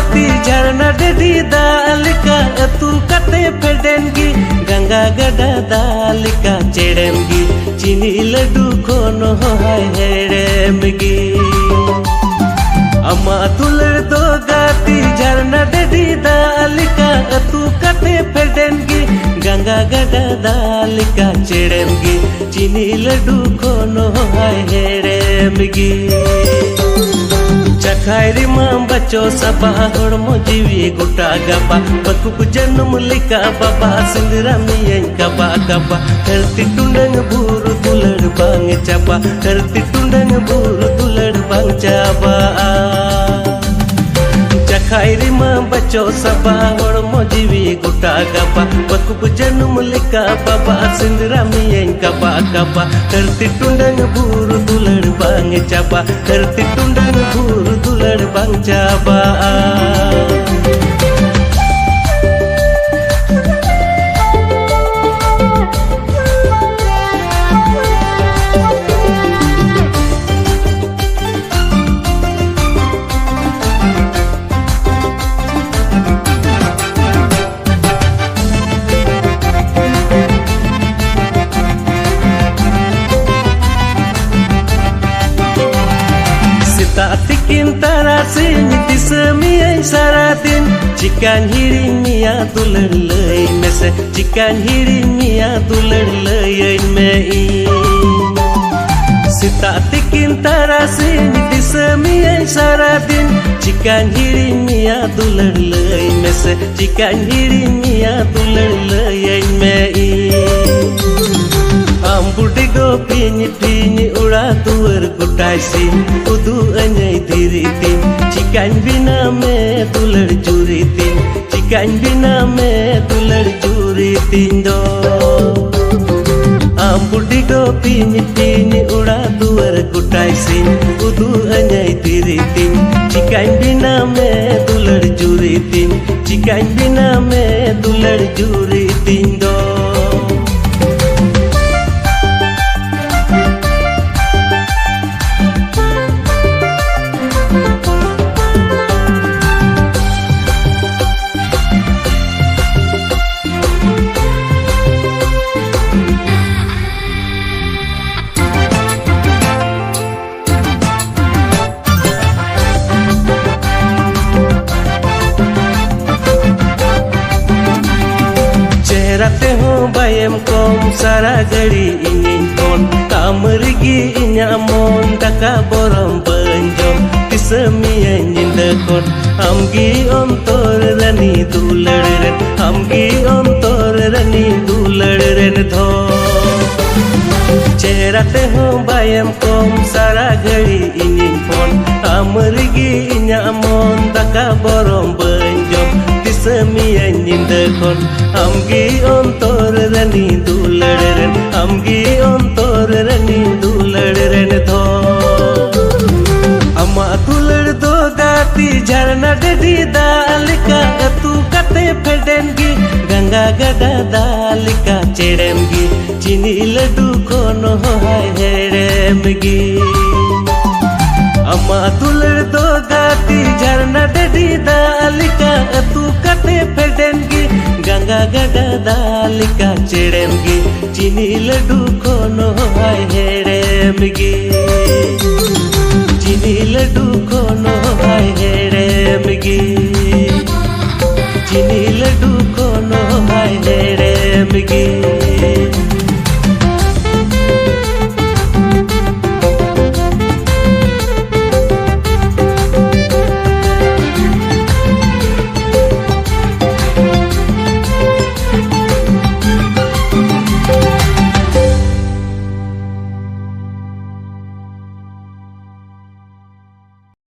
गाती झरना डेडी दालिका अतु कते फेडेंगी गंगा गडा दालिका चेड़ेमगी चीनी लड्डू कोनो हाय हेड़ेमगी अम्मा तुलर दो गाती झरना डेडी दालिका अतु कते फेडेंगी गंगा गडा दालिका चेड़ेमगी चीनी लड्डू कोनो हाय हेड़ेमगी चखायरी मां बच्चो सबा होड़मो जीवी गुटा गबा बकुक जन्म लिका बाबा सिंदरा मियन कबा कबा धरती टुंडंग बूर दुलड़ बांग चाबा धरती टुंडंग बूर दुलड़ बांग चाबा चखायरी मां बच्चो सबा होड़मो जीवी गुटा गबा बकुक जन्म लिका बाबा सिंदरा मियन कबा कबा धरती टुंडंग बूर दुलड़ बांग चाबा धरती टुंडंग बूर दुलड़ बांग चाबा Tikin tarasin disemiai saratin Cikan hiring mia tuler lei mese Cikan hiring mia tuler lei mei Sita tikin tarasin disemiai saratin Cikan hiring mia tuler lei mese Cikan hiring mia tuler lei mei Ambudi go pini ura tuer kutaisin Udu anyai diritin Cikan bina me tuler juritin Cikan bina me tuler juritin do Ambudi go pini ura tuer kutaisin Udu anyai diritin Cikan bina me tuler juritin Cikan bina me tuler juritin do Rate ho bayam kom sara gari ingin kon Kamerigi inya mon daka borom benjom Kisemiya nyinda kon Amgi ontor rani duladren Amgi ontor rani duladren dho Cherate ho bayam kom sara gari ingin kon Kamerigi inya mon daka borom benjom Kisemiya nyinda kon Amgi ontor rani duladren Amgi ontor rani duladren dho Amma tulad do gati झरना daddy दालिका अतु कते फेडेंगी गंगा गडा दालिका चेड़ेमगी चीनी लड्डू कोनो हाय हेड़ेमगी अम्मा तुलड़ दो गाती झरना daddy दालिका अतु कते फेडेंगी गंगा गडा दालिका चेड़ेमगी चीनी लड्डू कोनो हाय हेड़ेमगी